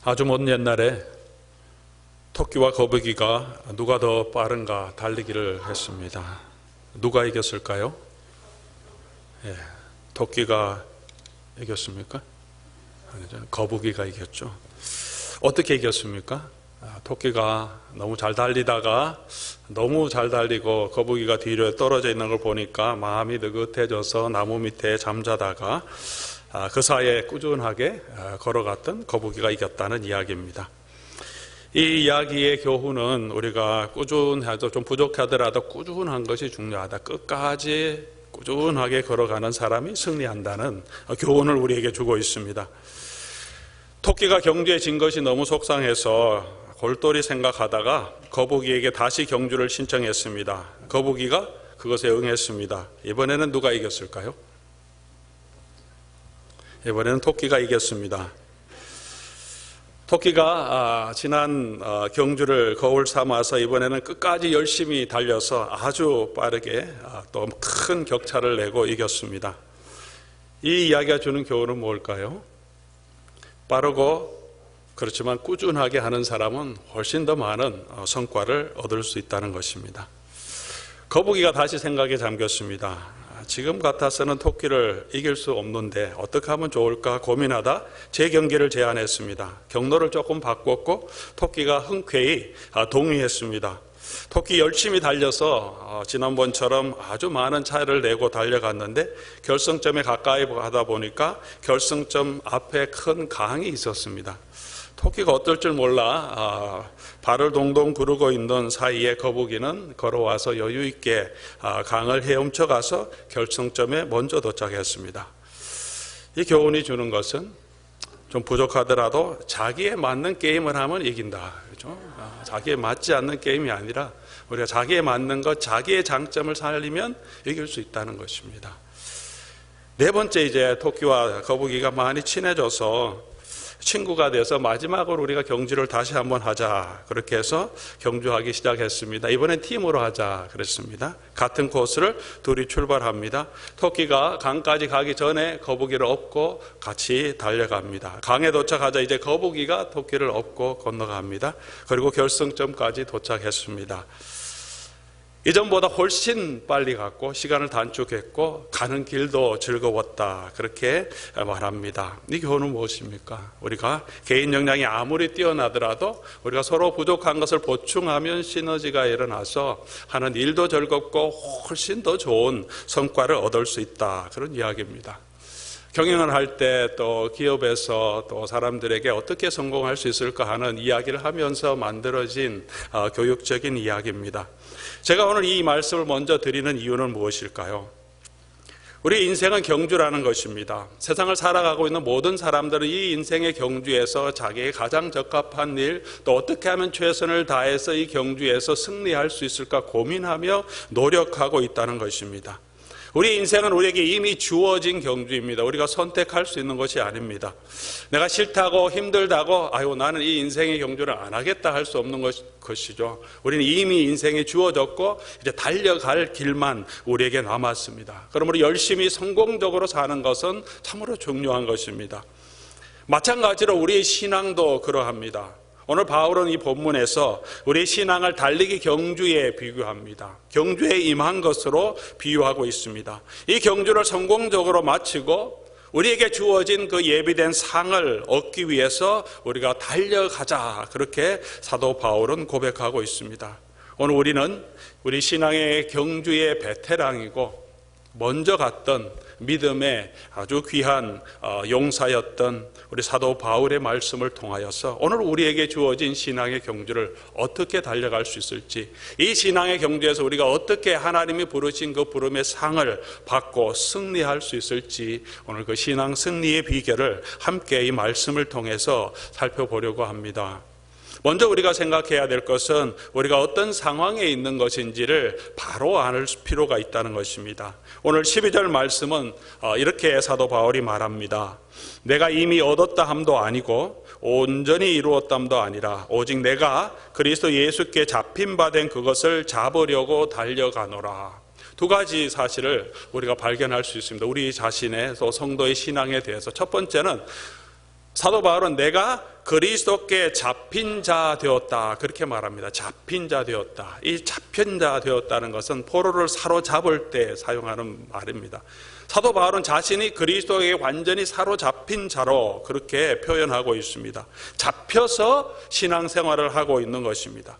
아주 먼 옛날에 토끼와 거북이가 누가 더 빠른가 달리기를 했습니다. 누가 이겼을까요? 토끼가 이겼습니까? 아니죠. 거북이가 이겼죠. 어떻게 이겼습니까? 토끼가 너무 잘 달리다가 너무 잘 달리고 거북이가 뒤로 떨어져 있는 걸 보니까 마음이 느긋해져서 나무 밑에 잠자다가 그 사이에 꾸준하게 걸어갔던 거북이가 이겼다는 이야기입니다. 이 이야기의 교훈은 우리가 꾸준해도 좀 부족하더라도 꾸준한 것이 중요하다. 끝까지 꾸준하게 걸어가는 사람이 승리한다는 교훈을 우리에게 주고 있습니다. 토끼가 경주에 진 것이 너무 속상해서 골똘히 생각하다가 거북이에게 다시 경주를 신청했습니다. 거북이가 그것에 응했습니다. 이번에는 누가 이겼을까요? 이번에는 토끼가 이겼습니다. 토끼가 지난 경주를 거울 삼아서 이번에는 끝까지 열심히 달려서 아주 빠르게 또 큰 격차를 내고 이겼습니다. 이 이야기가 주는 교훈은 뭘까요? 빠르고 그렇지만 꾸준하게 하는 사람은 훨씬 더 많은 성과를 얻을 수 있다는 것입니다. 거북이가 다시 생각에 잠겼습니다. 지금 같아서는 토끼를 이길 수 없는데 어떻게 하면 좋을까 고민하다 제 경기를 제안했습니다. 경로를 조금 바꿨고 토끼가 흔쾌히 동의했습니다. 토끼 열심히 달려서 지난번처럼 아주 많은 차이를 내고 달려갔는데 결승점에 가까이 가다 보니까 결승점 앞에 큰 강이 있었습니다. 토끼가 어떨 줄 몰라 발을 동동 구르고 있는 사이에 거북이는 걸어와서 여유 있게 강을 헤엄쳐 가서 결승점에 먼저 도착했습니다. 이 교훈이 주는 것은 좀 부족하더라도 자기에 맞는 게임을 하면 이긴다. 그렇죠? 자기에 맞지 않는 게임이 아니라 우리가 자기에 맞는 것, 자기의 장점을 살리면 이길 수 있다는 것입니다. 네 번째, 이제 토끼와 거북이가 많이 친해져서 친구가 돼서 마지막으로 우리가 경주를 다시 한번 하자. 그렇게 해서 경주하기 시작했습니다. 이번엔 팀으로 하자 그랬습니다. 같은 코스를 둘이 출발합니다. 토끼가 강까지 가기 전에 거북이를 업고 같이 달려갑니다. 강에 도착하자 이제 거북이가 토끼를 업고 건너갑니다. 그리고 결승점까지 도착했습니다. 이전보다 훨씬 빨리 갔고 시간을 단축했고 가는 길도 즐거웠다. 그렇게 말합니다. 이 교훈은 무엇입니까? 우리가 개인 역량이 아무리 뛰어나더라도 우리가 서로 부족한 것을 보충하면 시너지가 일어나서 하는 일도 즐겁고 훨씬 더 좋은 성과를 얻을 수 있다. 그런 이야기입니다. 경영을 할 때 또 기업에서 또 사람들에게 어떻게 성공할 수 있을까 하는 이야기를 하면서 만들어진 교육적인 이야기입니다. 제가 오늘 이 말씀을 먼저 드리는 이유는 무엇일까요? 우리 인생은 경주라는 것입니다. 세상을 살아가고 있는 모든 사람들은 이 인생의 경주에서 자기의 가장 적합한 일, 또 어떻게 하면 최선을 다해서 이 경주에서 승리할 수 있을까 고민하며 노력하고 있다는 것입니다. 우리 인생은 우리에게 이미 주어진 경주입니다. 우리가 선택할 수 있는 것이 아닙니다. 내가 싫다고 힘들다고 나는 이 인생의 경주를 안 하겠다 할 수 없는 것이죠. 우리는 이미 인생이 주어졌고 이제 달려갈 길만 우리에게 남았습니다. 그러므로 열심히 성공적으로 사는 것은 참으로 중요한 것입니다. 마찬가지로 우리의 신앙도 그러합니다. 오늘 바울은 이 본문에서 우리의 신앙을 달리기 경주에 비교합니다. 경주에 임한 것으로 비유하고 있습니다. 이 경주를 성공적으로 마치고 우리에게 주어진 그 예비된 상을 얻기 위해서 우리가 달려가자. 그렇게 사도 바울은 고백하고 있습니다. 오늘 우리는 우리 신앙의 경주의 베테랑이고 먼저 갔던 믿음의 아주 귀한 용사였던 우리 사도 바울의 말씀을 통하여서 오늘 우리에게 주어진 신앙의 경주를 어떻게 달려갈 수 있을지, 이 신앙의 경주에서 우리가 어떻게 하나님이 부르신 그 부름의 상을 받고 승리할 수 있을지, 오늘 그 신앙 승리의 비결을 함께 이 말씀을 통해서 살펴보려고 합니다. 먼저 우리가 생각해야 될 것은 우리가 어떤 상황에 있는 것인지를 바로 알 필요가 있다는 것입니다. 오늘 12절 말씀은 이렇게 사도 바울이 말합니다. 내가 이미 얻었다 함도 아니고 온전히 이루었담도 아니라 오직 내가 그리스도 예수께 잡힌 바 된 그것을 잡으려고 달려가노라. 두 가지 사실을 우리가 발견할 수 있습니다. 우리 자신의 또 성도의 신앙에 대해서. 첫 번째는 사도 바울은 내가 그리스도께 잡힌 자 되었다 그렇게 말합니다. 잡힌 자 되었다. 이 잡힌 자 되었다는 것은 포로를 사로잡을 때 사용하는 말입니다. 사도 바울은 자신이 그리스도에게 완전히 사로잡힌 자로 그렇게 표현하고 있습니다. 잡혀서 신앙생활을 하고 있는 것입니다.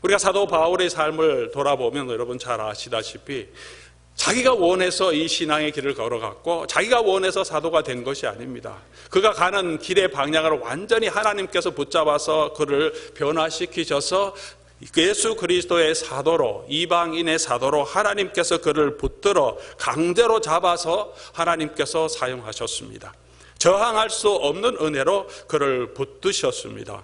우리가 사도 바울의 삶을 돌아보면 여러분 잘 아시다시피 자기가 원해서 이 신앙의 길을 걸어갔고 자기가 원해서 사도가 된 것이 아닙니다. 그가 가는 길의 방향을 완전히 하나님께서 붙잡아서 그를 변화시키셔서 예수 그리스도의 사도로, 이방인의 사도로 하나님께서 그를 붙들어 강제로 잡아서 하나님께서 사용하셨습니다. 저항할 수 없는 은혜로 그를 붙드셨습니다.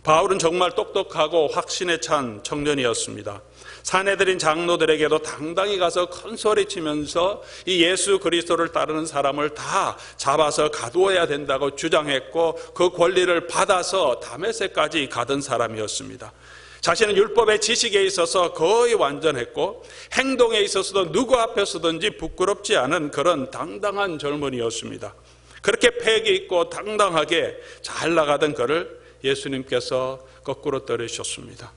바울은 정말 똑똑하고 확신에 찬 청년이었습니다. 사내들인 장로들에게도 당당히 가서 큰 소리치면서 이 예수 그리스도를 따르는 사람을 다 잡아서 가두어야 된다고 주장했고 그 권리를 받아서 다메섹까지 가던 사람이었습니다. 자신은 율법의 지식에 있어서 거의 완전했고 행동에 있어서도 누구 앞에서든지 부끄럽지 않은 그런 당당한 젊은이였습니다. 그렇게 패기 있고 당당하게 잘 나가던 그를 예수님께서 거꾸로 떨으셨습니다.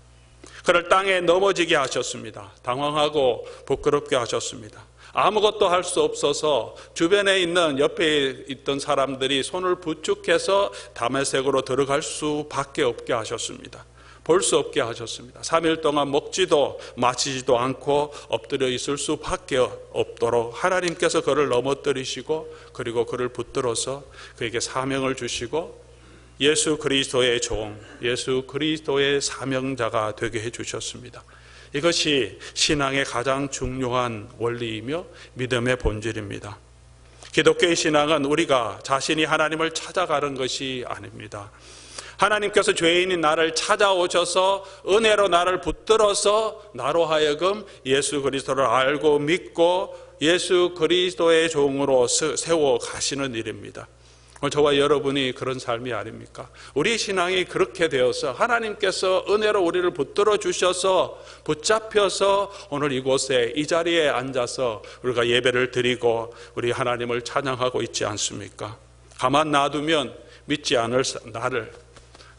그를 땅에 넘어지게 하셨습니다. 당황하고 부끄럽게 하셨습니다. 아무것도 할 수 없어서 주변에 있는 옆에 있던 사람들이 손을 부축해서 다메섹으로 들어갈 수밖에 없게 하셨습니다. 볼 수 없게 하셨습니다. 3일 동안 먹지도 마시지도 않고 엎드려 있을 수밖에 없도록 하나님께서 그를 넘어뜨리시고 그리고 그를 붙들어서 그에게 사명을 주시고 예수 그리스도의 종, 예수 그리스도의 사명자가 되게 해주셨습니다. 이것이 신앙의 가장 중요한 원리이며 믿음의 본질입니다. 기독교의 신앙은 우리가 자신이 하나님을 찾아가는 것이 아닙니다. 하나님께서 죄인인 나를 찾아오셔서 은혜로 나를 붙들어서 나로 하여금 예수 그리스도를 알고 믿고 예수 그리스도의 종으로 세워 가시는 일입니다. 저와 여러분이 그런 삶이 아닙니까? 우리 신앙이 그렇게 되어서 하나님께서 은혜로 우리를 붙들어 주셔서 붙잡혀서 오늘 이곳에 이 자리에 앉아서 우리가 예배를 드리고 우리 하나님을 찬양하고 있지 않습니까? 가만 놔두면 믿지 않을 나를,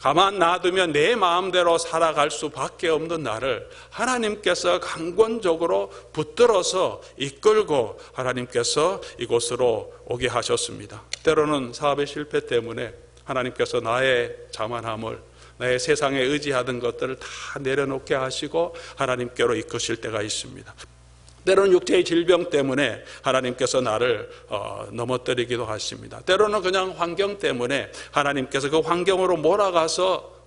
가만 놔두면 내 마음대로 살아갈 수밖에 없는 나를 하나님께서 강권적으로 붙들어서 이끌고 하나님께서 이곳으로 오게 하셨습니다. 때로는 사업의 실패 때문에 하나님께서 나의 자만함을, 나의 세상에 의지하던 것들을 다 내려놓게 하시고 하나님께로 이끄실 때가 있습니다. 때로는 육체의 질병 때문에 하나님께서 나를 넘어뜨리기도 하십니다. 때로는 그냥 환경 때문에 하나님께서 그 환경으로 몰아가서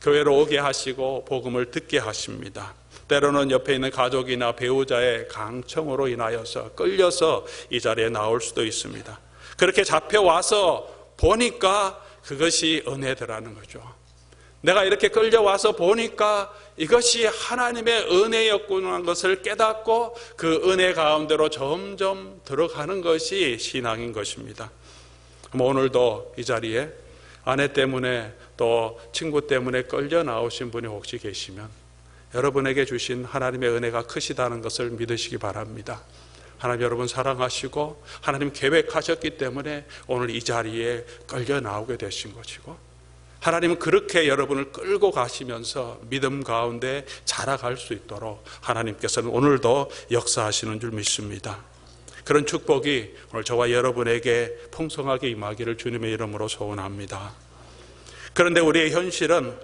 교회로 오게 하시고 복음을 듣게 하십니다. 때로는 옆에 있는 가족이나 배우자의 강청으로 인하여서 끌려서 이 자리에 나올 수도 있습니다. 그렇게 잡혀와서 보니까 그것이 은혜더라는 거죠. 내가 이렇게 끌려와서 보니까 이것이 하나님의 은혜였구나 것을 깨닫고 그 은혜 가운데로 점점 들어가는 것이 신앙인 것입니다. 오늘도 이 자리에 아내 때문에 또 친구 때문에 끌려 나오신 분이 혹시 계시면 여러분에게 주신 하나님의 은혜가 크시다는 것을 믿으시기 바랍니다. 하나님 여러분 사랑하시고 하나님 계획하셨기 때문에 오늘 이 자리에 끌려 나오게 되신 것이고 하나님은 그렇게 여러분을 끌고 가시면서 믿음 가운데 자라갈 수 있도록 하나님께서는 오늘도 역사하시는 줄 믿습니다. 그런 축복이 오늘 저와 여러분에게 풍성하게 임하기를 주님의 이름으로 소원합니다. 그런데 우리의 현실은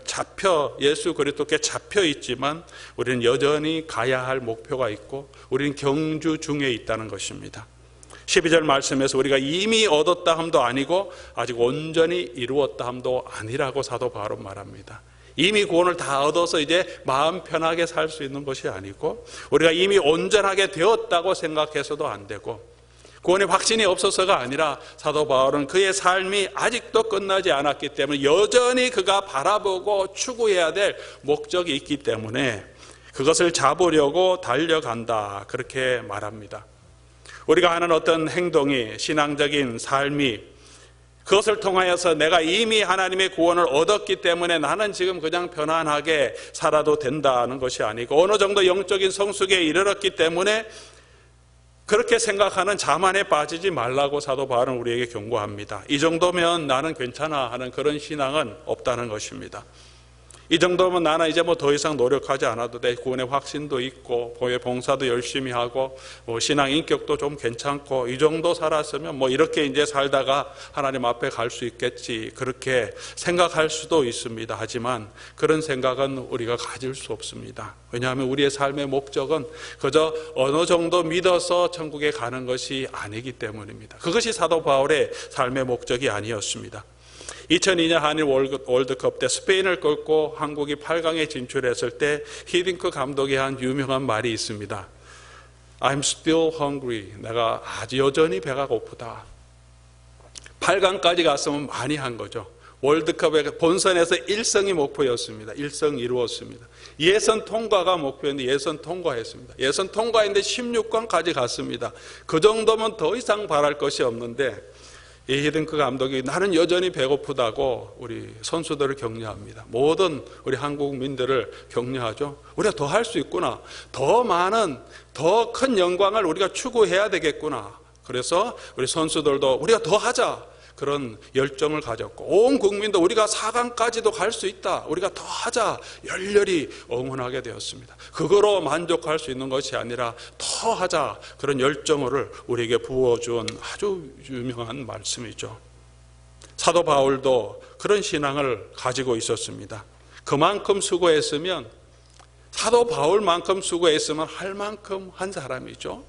예수 그리스도께 잡혀 있지만 우리는 여전히 가야 할 목표가 있고 우리는 경주 중에 있다는 것입니다. 12절 말씀에서 우리가 이미 얻었다 함도 아니고 아직 온전히 이루었다 함도 아니라고 사도 바울은 말합니다. 이미 구원을 다 얻어서 이제 마음 편하게 살 수 있는 것이 아니고 우리가 이미 온전하게 되었다고 생각해서도 안 되고 구원의 확신이 없어서가 아니라 사도 바울은 그의 삶이 아직도 끝나지 않았기 때문에 여전히 그가 바라보고 추구해야 될 목적이 있기 때문에 그것을 잡으려고 달려간다 그렇게 말합니다. 우리가 하는 어떤 행동이 신앙적인 삶이 그것을 통하여서 내가 이미 하나님의 구원을 얻었기 때문에 나는 지금 그냥 편안하게 살아도 된다는 것이 아니고 어느 정도 영적인 성숙에 이르렀기 때문에 그렇게 생각하는 자만에 빠지지 말라고 사도 바울은 우리에게 경고합니다. 이 정도면 나는 괜찮아 하는 그런 신앙은 없다는 것입니다. 이 정도면 나는 이제 더 이상 노력하지 않아도 돼. 구원의 확신도 있고 교회 봉사도 열심히 하고 신앙 인격도 좀 괜찮고 이 정도 살았으면 이렇게 이제 살다가 하나님 앞에 갈 수 있겠지, 그렇게 생각할 수도 있습니다. 하지만 그런 생각은 우리가 가질 수 없습니다. 왜냐하면 우리의 삶의 목적은 그저 어느 정도 믿어서 천국에 가는 것이 아니기 때문입니다. 그것이 사도 바울의 삶의 목적이 아니었습니다. 2002년 한일 월드컵 때 스페인을 꺾고 한국이 8강에 진출했을 때 히딩크 감독이 한 유명한 말이 있습니다. I'm still hungry. 내가 아주 여전히 배가 고프다. 8강까지 갔으면 많이 한 거죠. 월드컵의 본선에서 1승이 목표였습니다. 1승 이루었습니다. 예선 통과가 목표였는데 예선 통과했습니다. 예선 통과했는데 16강까지 갔습니다. 그 정도면 더 이상 바랄 것이 없는데 이 히딩크 감독이 나는 여전히 배고프다고 우리 선수들을 격려합니다. 모든 우리 한국민들을 격려하죠. 우리가 더 할 수 있구나. 더 많은, 더 큰 영광을 우리가 추구해야 되겠구나. 그래서 우리 선수들도 우리가 더 하자, 그런 열정을 가졌고 온 국민도 우리가 4강까지도 갈 수 있다, 우리가 더 하자 열렬히 응원하게 되었습니다. 그거로 만족할 수 있는 것이 아니라 더 하자, 그런 열정을 우리에게 부어준 아주 유명한 말씀이죠. 사도 바울도 그런 신앙을 가지고 있었습니다. 그만큼 수고했으면, 사도 바울만큼 수고했으면 할 만큼 한 사람이죠.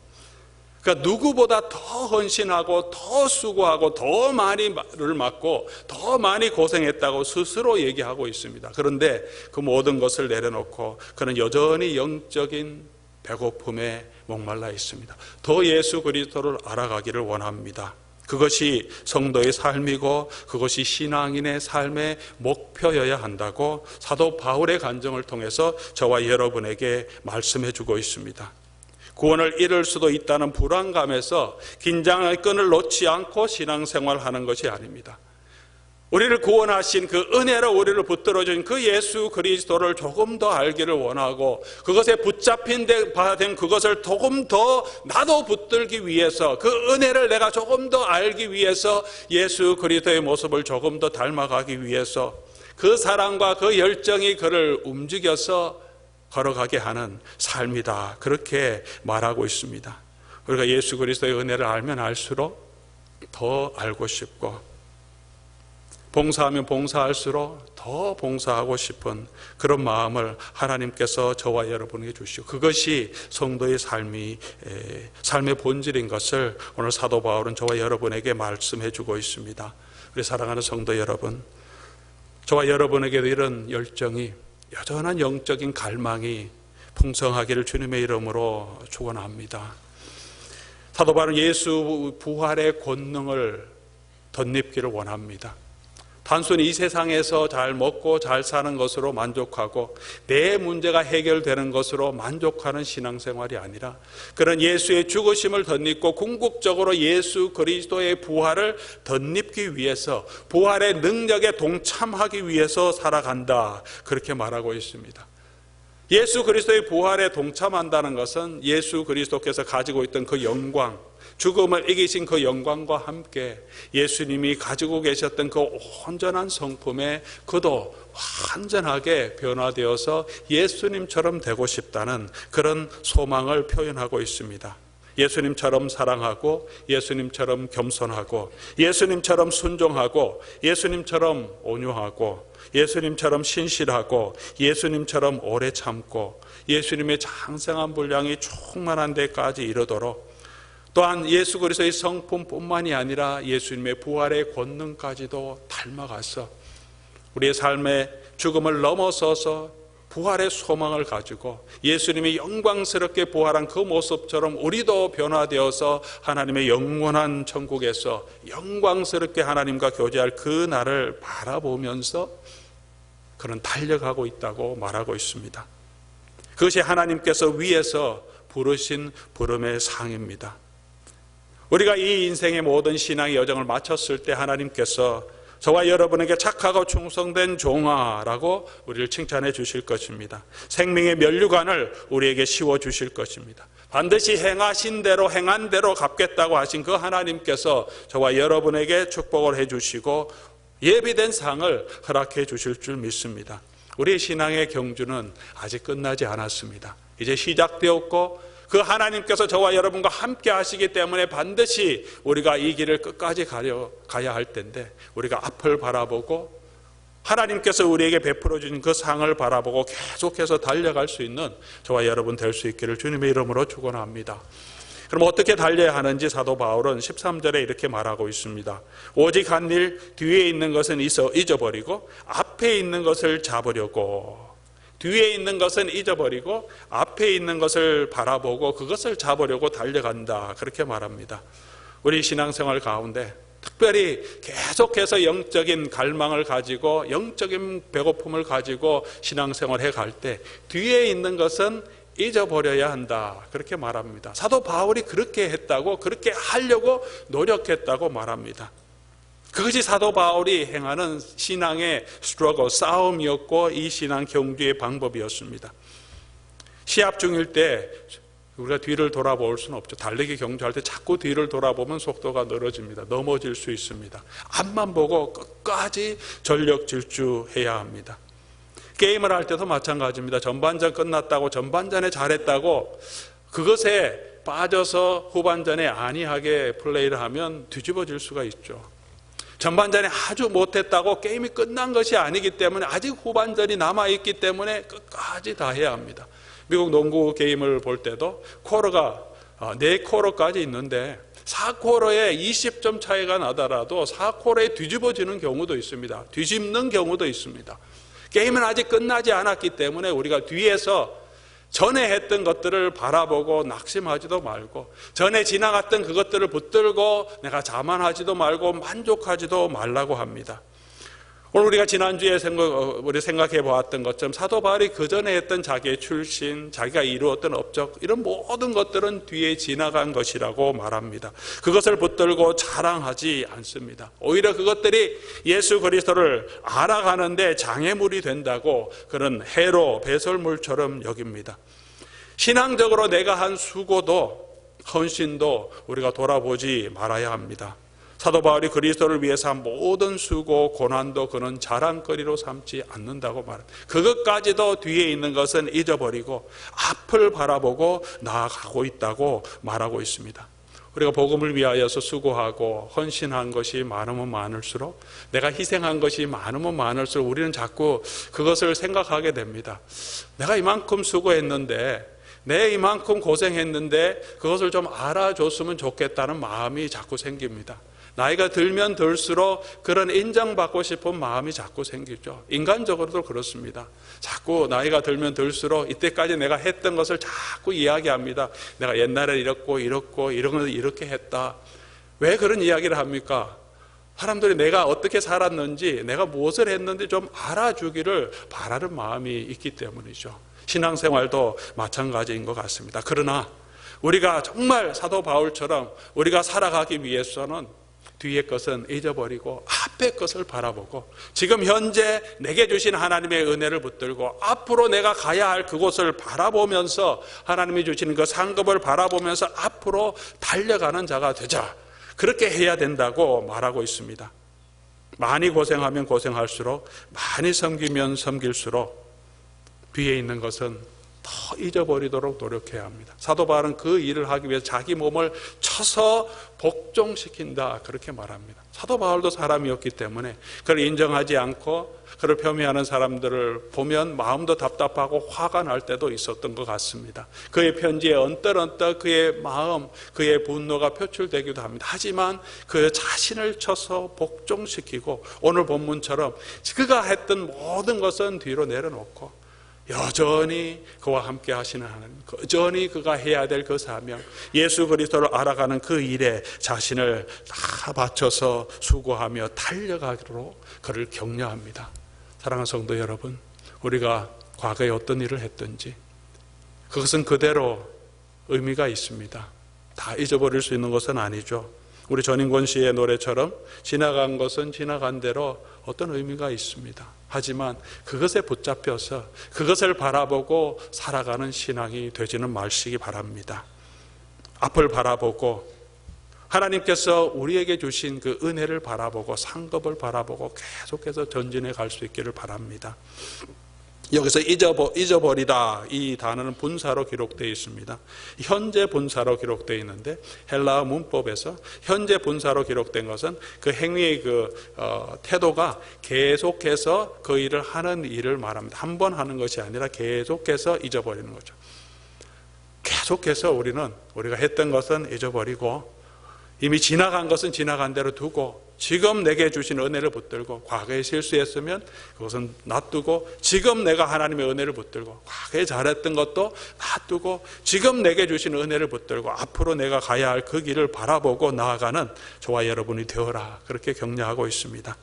그러니까 누구보다 더 헌신하고 더 수고하고 더 많이 말을 맞고 더 많이 고생했다고 스스로 얘기하고 있습니다. 그런데 그 모든 것을 내려놓고 그는 여전히 영적인 배고픔에 목말라 있습니다. 더 예수 그리스도를 알아가기를 원합니다. 그것이 성도의 삶이고 그것이 신앙인의 삶의 목표여야 한다고 사도 바울의 간증을 통해서 저와 여러분에게 말씀해 주고 있습니다. 구원을 잃을 수도 있다는 불안감에서 긴장의 끈을 놓지 않고 신앙생활하는 것이 아닙니다. 우리를 구원하신 그 은혜로 우리를 붙들어준 그 예수 그리스도를 조금 더 알기를 원하고 그것에 붙잡힌 바 된 그것을 조금 더 나도 붙들기 위해서, 그 은혜를 내가 조금 더 알기 위해서, 예수 그리스도의 모습을 조금 더 닮아가기 위해서 그 사랑과 그 열정이 그를 움직여서 걸어가게 하는 삶이다, 그렇게 말하고 있습니다. 우리가 예수 그리스도의 은혜를 알면 알수록 더 알고 싶고, 봉사하면 봉사할수록 더 봉사하고 싶은 그런 마음을 하나님께서 저와 여러분에게 주시고, 그것이 성도의 삶의 본질인 것을 오늘 사도 바울은 저와 여러분에게 말씀해 주고 있습니다. 우리 사랑하는 성도 여러분, 저와 여러분에게도 이런 열정이, 여전한 영적인 갈망이 풍성하기를 주님의 이름으로 축원합니다. 사도 바울은 예수 부활의 권능을 덧입기를 원합니다. 단순히 이 세상에서 잘 먹고 잘 사는 것으로 만족하고 내 문제가 해결되는 것으로 만족하는 신앙생활이 아니라 그런 예수의 죽으심을 덧입고 궁극적으로 예수 그리스도의 부활을 덧입기 위해서, 부활의 능력에 동참하기 위해서 살아간다, 그렇게 말하고 있습니다. 예수 그리스도의 부활에 동참한다는 것은 예수 그리스도께서 가지고 있던 그 영광, 죽음을 이기신 그 영광과 함께 예수님이 가지고 계셨던 그 온전한 성품에 그도 완전하게 변화되어서 예수님처럼 되고 싶다는 그런 소망을 표현하고 있습니다. 예수님처럼 사랑하고, 예수님처럼 겸손하고, 예수님처럼 순종하고, 예수님처럼 온유하고, 예수님처럼 신실하고, 예수님처럼 오래 참고, 예수님의 장성한 분량이 충만한 데까지 이르도록, 또한 예수 그리스도의 성품뿐만이 아니라 예수님의 부활의 권능까지도 닮아가서 우리의 삶의 죽음을 넘어서서 부활의 소망을 가지고 예수님이 영광스럽게 부활한 그 모습처럼 우리도 변화되어서 하나님의 영원한 천국에서 영광스럽게 하나님과 교제할 그 날을 바라보면서 그는 달려가고 있다고 말하고 있습니다. 그것이 하나님께서 위에서 부르신 부름의 상입니다. 우리가 이 인생의 모든 신앙의 여정을 마쳤을 때 하나님께서 저와 여러분에게 착하고 충성된 종아라고 우리를 칭찬해 주실 것입니다. 생명의 면류관을 우리에게 씌워 주실 것입니다. 반드시 행하신 대로 행한 대로 갚겠다고 하신 그 하나님께서 저와 여러분에게 축복을 해 주시고 예비된 상을 허락해 주실 줄 믿습니다. 우리 신앙의 경주는 아직 끝나지 않았습니다. 이제 시작되었고 그 하나님께서 저와 여러분과 함께 하시기 때문에 반드시 우리가 이 길을 끝까지 가야 할 텐데, 우리가 앞을 바라보고 하나님께서 우리에게 베풀어 주신 그 상을 바라보고 계속해서 달려갈 수 있는 저와 여러분 될 수 있기를 주님의 이름으로 축원합니다. 그럼 어떻게 달려야 하는지 사도 바울은 13절에 이렇게 말하고 있습니다. 오직 한 일, 뒤에 있는 것은 잊어버리고 앞에 있는 것을 잡으려고. 뒤에 있는 것은 잊어버리고 앞에 있는 것을 바라보고 그것을 잡으려고 달려간다, 그렇게 말합니다. 우리 신앙생활 가운데 특별히 계속해서 영적인 갈망을 가지고 영적인 배고픔을 가지고 신앙생활을 해갈 때 뒤에 있는 것은 잊어버려야 한다, 그렇게 말합니다. 사도 바울이 그렇게 했다고, 그렇게 하려고 노력했다고 말합니다. 그것이 사도 바울이 행하는 신앙의 스트러글, 싸움이었고 이 신앙 경주의 방법이었습니다. 시합 중일 때 우리가 뒤를 돌아볼 수는 없죠. 달리기 경주할 때 자꾸 뒤를 돌아보면 속도가 늘어집니다. 넘어질 수 있습니다. 앞만 보고 끝까지 전력 질주해야 합니다. 게임을 할 때도 마찬가지입니다. 전반전 끝났다고, 전반전에 잘했다고 그것에 빠져서 후반전에 안이하게 플레이를 하면 뒤집어질 수가 있죠. 전반전에 아주 못했다고 게임이 끝난 것이 아니기 때문에 아직 후반전이 남아있기 때문에 끝까지 다 해야 합니다. 미국 농구 게임을 볼 때도 쿼터가 4쿼터까지 있는데 4쿼터에 20점 차이가 나더라도 4쿼터에 뒤집어지는 경우도 있습니다. 뒤집는 경우도 있습니다. 게임은 아직 끝나지 않았기 때문에 우리가 뒤에서 전에 했던 것들을 바라보고 낙심하지도 말고, 전에 지나갔던 그것들을 붙들고 내가 자만하지도 말고 만족하지도 말라고 합니다. 오늘 우리가 지난주에 생각해 보았던 것처럼 사도 바울이 그 전에 했던 자기의 출신, 자기가 이루었던 업적, 이런 모든 것들은 뒤에 지나간 것이라고 말합니다. 그것을 붙들고 자랑하지 않습니다. 오히려 그것들이 예수 그리스도를 알아가는데 장애물이 된다고 그런 해로 배설물처럼 여깁니다. 신앙적으로 내가 한 수고도 헌신도 우리가 돌아보지 말아야 합니다. 사도 바울이 그리스도를 위해서 한 모든 수고, 고난도 그는 자랑거리로 삼지 않는다고 말합니다. 그것까지도 뒤에 있는 것은 잊어버리고 앞을 바라보고 나아가고 있다고 말하고 있습니다. 우리가 복음을 위하여서 수고하고 헌신한 것이 많으면 많을수록, 내가 희생한 것이 많으면 많을수록 우리는 자꾸 그것을 생각하게 됩니다. 내가 이만큼 수고했는데, 내 이만큼 고생했는데 그것을 좀 알아줬으면 좋겠다는 마음이 자꾸 생깁니다. 나이가 들면 들수록 그런 인정받고 싶은 마음이 자꾸 생기죠. 인간적으로도 그렇습니다. 자꾸 나이가 들면 들수록 이때까지 내가 했던 것을 자꾸 이야기합니다. 내가 옛날에 이렇고 이런 걸 이렇게 했다. 왜 그런 이야기를 합니까? 사람들이 내가 어떻게 살았는지, 내가 무엇을 했는지 좀 알아주기를 바라는 마음이 있기 때문이죠. 신앙생활도 마찬가지인 것 같습니다. 그러나 우리가 정말 사도 바울처럼 우리가 살아가기 위해서는 뒤의 것은 잊어버리고 앞의 것을 바라보고 지금 현재 내게 주신 하나님의 은혜를 붙들고 앞으로 내가 가야 할 그곳을 바라보면서, 하나님이 주시는 그 상급을 바라보면서 앞으로 달려가는 자가 되자, 그렇게 해야 된다고 말하고 있습니다. 많이 고생하면 고생할수록, 많이 섬기면 섬길수록 뒤에 있는 것은 더 잊어버리도록 노력해야 합니다. 사도 바울은 그 일을 하기 위해서 자기 몸을 쳐서 복종시킨다, 그렇게 말합니다. 사도 바울도 사람이었기 때문에 그를 인정하지 않고 그를 폄훼하는 사람들을 보면 마음도 답답하고 화가 날 때도 있었던 것 같습니다. 그의 편지에 언뜻언뜻 그의 마음, 그의 분노가 표출되기도 합니다. 하지만 그 자신을 쳐서 복종시키고 오늘 본문처럼 그가 했던 모든 것은 뒤로 내려놓고 여전히 그와 함께 하시는 하나님, 여전히 그가 해야 될 그 사명, 예수 그리스도를 알아가는 그 일에 자신을 다 바쳐서 수고하며 달려가기로 그를 격려합니다. 사랑하는 성도 여러분, 우리가 과거에 어떤 일을 했든지 그것은 그대로 의미가 있습니다. 다 잊어버릴 수 있는 것은 아니죠. 우리 전인권 씨의 노래처럼 지나간 것은 지나간 대로 어떤 의미가 있습니다. 하지만 그것에 붙잡혀서 그것을 바라보고 살아가는 신앙이 되지는 마시기 바랍니다. 앞을 바라보고 하나님께서 우리에게 주신 그 은혜를 바라보고 상급을 바라보고 계속해서 전진해 갈 수 있기를 바랍니다. 여기서 잊어버리다 이 단어는 분사로 기록되어 있습니다. 현재 분사로 기록되어 있는데 헬라어 문법에서 현재 분사로 기록된 것은 그 행위의 태도가 계속해서 그 일을 하는 일을 말합니다. 한 번 하는 것이 아니라 계속해서 잊어버리는 거죠. 계속해서 우리가 했던 것은 잊어버리고 이미 지나간 것은 지나간 대로 두고 지금 내게 주신 은혜를 붙들고 과거에 실수했으면 그것은 놔두고 지금 내가 하나님의 은혜를 붙들고 과거에 잘했던 것도 놔두고 지금 내게 주신 은혜를 붙들고 앞으로 내가 가야 할 그 길을 바라보고 나아가는 저와 여러분이 되어라, 그렇게 격려하고 있습니다.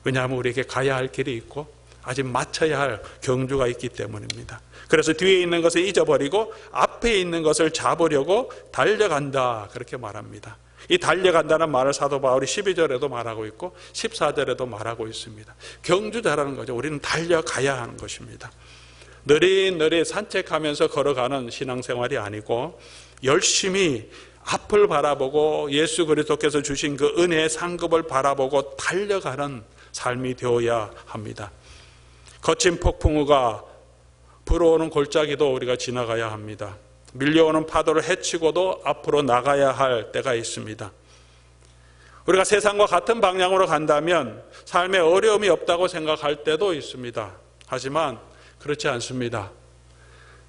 왜냐하면 우리에게 가야 할 길이 있고 아직 마쳐야 할 경주가 있기 때문입니다. 그래서 뒤에 있는 것을 잊어버리고 앞에 있는 것을 잡으려고 달려간다, 그렇게 말합니다. 이 달려간다는 말을 사도 바울이 12절에도 말하고 있고 14절에도 말하고 있습니다. 경주자라는 거죠. 우리는 달려가야 하는 것입니다. 느릿느릿 산책하면서 걸어가는 신앙생활이 아니고 열심히 앞을 바라보고 예수 그리스도께서 주신 그 은혜의 상급을 바라보고 달려가는 삶이 되어야 합니다. 거친 폭풍우가 불어오는 골짜기도 우리가 지나가야 합니다. 밀려오는 파도를 헤치고도 앞으로 나가야 할 때가 있습니다. 우리가 세상과 같은 방향으로 간다면 삶에 어려움이 없다고 생각할 때도 있습니다. 하지만 그렇지 않습니다.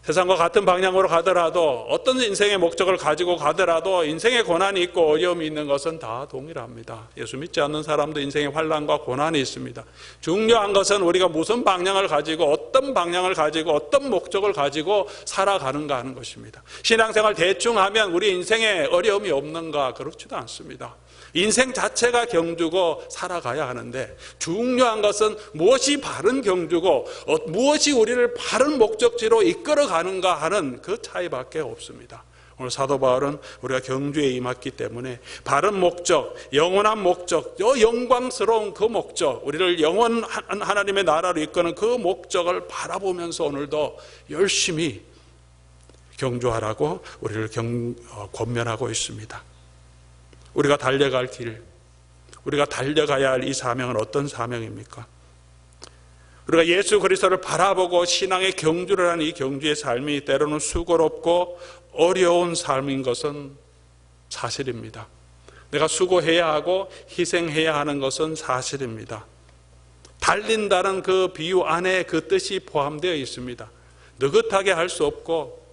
세상과 같은 방향으로 가더라도 어떤 인생의 목적을 가지고 가더라도 인생의 고난이 있고 어려움이 있는 것은 다 동일합니다. 예수 믿지 않는 사람도 인생의 환난과 고난이 있습니다. 중요한 것은 우리가 무슨 방향을 가지고 어떤 방향을 가지고 어떤 목적을 가지고 살아가는가 하는 것입니다. 신앙생활 대충 하면 우리 인생에 어려움이 없는가? 그렇지도 않습니다. 인생 자체가 경주고 살아가야 하는데 중요한 것은 무엇이 바른 경주고 무엇이 우리를 바른 목적지로 이끌어가는가 하는 그 차이밖에 없습니다. 오늘 사도 바울은 우리가 경주에 임했기 때문에 바른 목적, 영원한 목적, 영광스러운 그 목적, 우리를 영원한 하나님의 나라로 이끄는 그 목적을 바라보면서 오늘도 열심히 경주하라고 우리를 권면하고 있습니다. 우리가 달려갈 길, 우리가 달려가야 할 이 사명은 어떤 사명입니까? 우리가 예수 그리스도를 바라보고 신앙의 경주를 하는 이 경주의 삶이 때로는 수고롭고 어려운 삶인 것은 사실입니다. 내가 수고해야 하고 희생해야 하는 것은 사실입니다. 달린다는 그 비유 안에 그 뜻이 포함되어 있습니다. 느긋하게 할 수 없고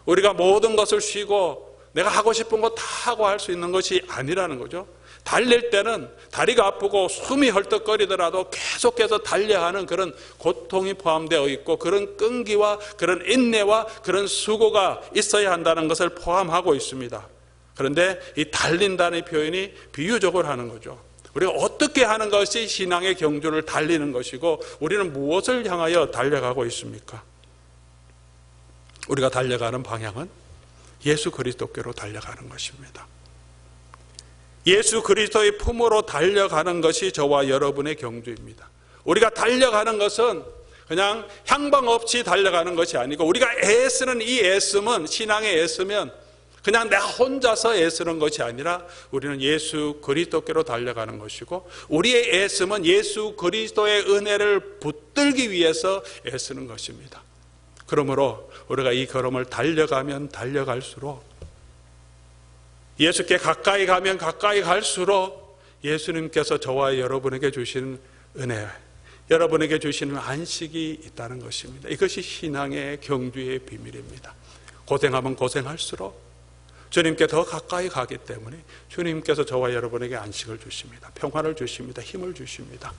우리가 모든 것을 쉬고 내가 하고 싶은 거 다 하고 할 수 있는 것이 아니라는 거죠. 달릴 때는 다리가 아프고 숨이 헐떡거리더라도 계속해서 달려야 하는 그런 고통이 포함되어 있고 그런 끈기와 그런 인내와 그런 수고가 있어야 한다는 것을 포함하고 있습니다. 그런데 이 달린다는 표현이 비유적으로 하는 거죠. 우리가 어떻게 하는 것이 신앙의 경주를 달리는 것이고 우리는 무엇을 향하여 달려가고 있습니까? 우리가 달려가는 방향은 예수 그리스도께로 달려가는 것입니다. 예수 그리스도의 품으로 달려가는 것이 저와 여러분의 경주입니다. 우리가 달려가는 것은 그냥 향방 없이 달려가는 것이 아니고 우리가 애쓰는 이 애씀은 신앙의 애쓰면 그냥 내가 혼자서 애쓰는 것이 아니라 우리는 예수 그리스도께로 달려가는 것이고 우리의 애씀은 예수 그리스도의 은혜를 붙들기 위해서 애쓰는 것입니다. 그러므로 우리가 이 걸음을 달려가면 달려갈수록 예수께 가까이 가면 가까이 갈수록 예수님께서 저와 여러분에게 주시는 은혜, 여러분에게 주시는 안식이 있다는 것입니다. 이것이 신앙의 경주의 비밀입니다. 고생하면 고생할수록 주님께 더 가까이 가기 때문에 주님께서 저와 여러분에게 안식을 주십니다. 평화를 주십니다. 힘을 주십니다.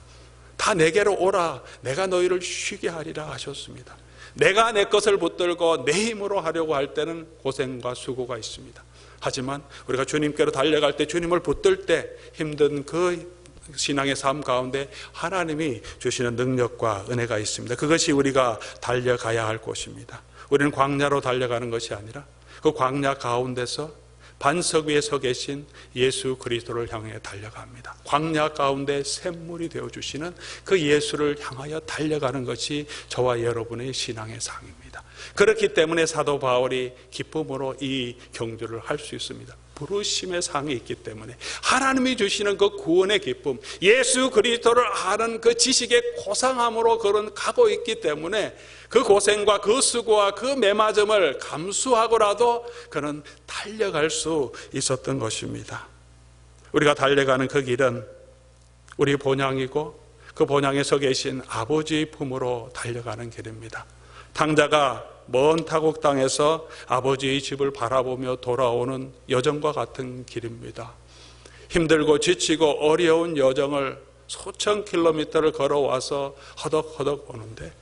다 내게로 오라, 내가 너희를 쉬게 하리라 하셨습니다. 내가 내 것을 붙들고 내 힘으로 하려고 할 때는 고생과 수고가 있습니다. 하지만 우리가 주님께로 달려갈 때 주님을 붙들 때 힘든 그 신앙의 삶 가운데 하나님이 주시는 능력과 은혜가 있습니다. 그것이 우리가 달려가야 할 곳입니다. 우리는 광야로 달려가는 것이 아니라 그 광야 가운데서 반석 위에 서 계신 예수 그리스도를 향해 달려갑니다. 광야 가운데 샘물이 되어주시는 그 예수를 향하여 달려가는 것이 저와 여러분의 신앙의 상입니다. 그렇기 때문에 사도 바울이 기쁨으로 이 경주를 할 수 있습니다. 부르심의 상이 있기 때문에 하나님이 주시는 그 구원의 기쁨, 예수 그리스도를 아는 그 지식의 고상함으로 그런 가고 있기 때문에 그 고생과 그 수고와 그 매맞음을 감수하고라도 그는 달려갈 수 있었던 것입니다. 우리가 달려가는 그 길은 우리 본향이고 그 본향에 서 계신 아버지의 품으로 달려가는 길입니다. 탕자가 먼 타국 땅에서 아버지의 집을 바라보며 돌아오는 여정과 같은 길입니다. 힘들고 지치고 어려운 여정을 수천 킬로미터를 걸어와서 허덕허덕 오는데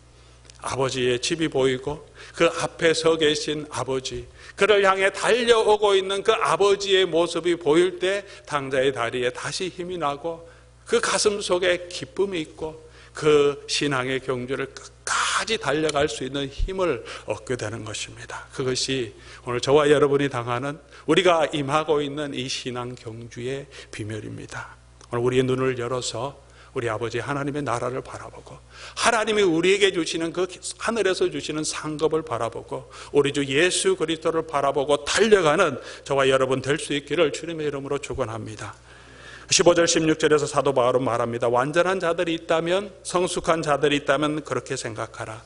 아버지의 집이 보이고 그 앞에 서 계신 아버지, 그를 향해 달려오고 있는 그 아버지의 모습이 보일 때 탕자의 다리에 다시 힘이 나고 그 가슴 속에 기쁨이 있고 그 신앙의 경주를 끝까지 달려갈 수 있는 힘을 얻게 되는 것입니다. 그것이 오늘 저와 여러분이 당하는, 우리가 임하고 있는 이 신앙 경주의 비밀입니다. 오늘 우리의 눈을 열어서 우리 아버지 하나님의 나라를 바라보고 하나님이 우리에게 주시는 그 하늘에서 주시는 상급을 바라보고 우리 주 예수 그리스도를 바라보고 달려가는 저와 여러분 될 수 있기를 주님의 이름으로 축원합니다. 15절 16절에서 사도 바울은 말합니다. 완전한 자들이 있다면, 성숙한 자들이 있다면 그렇게 생각하라.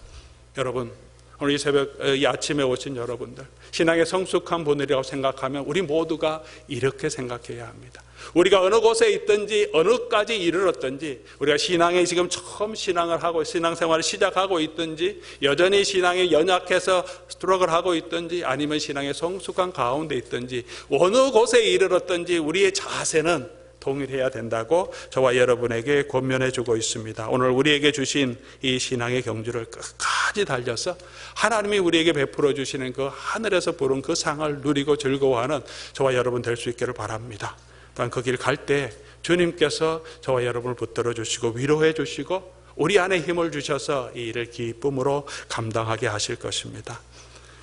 여러분, 오늘 이 새벽, 이 아침에 오신 여러분들, 신앙의 성숙한 분들이라고 생각하면 우리 모두가 이렇게 생각해야 합니다. 우리가 어느 곳에 있든지 어느까지 이르렀든지, 우리가 신앙에 지금 처음 신앙을 하고 신앙생활을 시작하고 있든지, 여전히 신앙에 연약해서 스트럭을 하고 있든지, 아니면 신앙의 성숙한 가운데 있든지, 어느 곳에 이르렀든지 우리의 자세는 동일해야 된다고 저와 여러분에게 권면해 주고 있습니다. 오늘 우리에게 주신 이 신앙의 경주를 끝까지 달려서 하나님이 우리에게 베풀어 주시는 그 하늘에서 부른 그 상을 누리고 즐거워하는 저와 여러분 될 수 있기를 바랍니다. 또한 그 길 갈 때 주님께서 저와 여러분을 붙들어 주시고 위로해 주시고 우리 안에 힘을 주셔서 이 일을 기쁨으로 감당하게 하실 것입니다.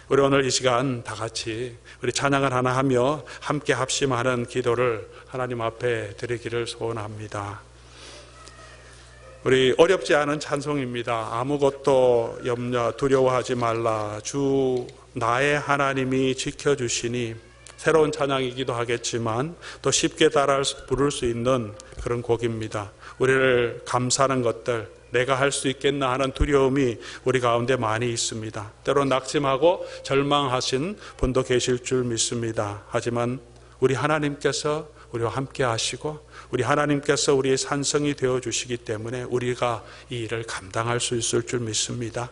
우리 오늘 이 시간 다 같이 우리 찬양을 하나 하며 함께 합심하는 기도를 하나님 앞에 드리기를 소원합니다. 우리 어렵지 않은 찬송입니다. 아무것도 두려워하지 말라. 주 나의 하나님이 지켜주시니. 새로운 찬양이기도 하겠지만 또 쉽게 따라 부를 수 있는 그런 곡입니다. 우리를 감싸는 것들, 내가 할 수 있겠나 하는 두려움이 우리 가운데 많이 있습니다. 때로는 낙심하고 절망하신 분도 계실 줄 믿습니다. 하지만 우리 하나님께서 우리와 함께 하시고 우리 하나님께서 우리의 산성이 되어주시기 때문에 우리가 이 일을 감당할 수 있을 줄 믿습니다.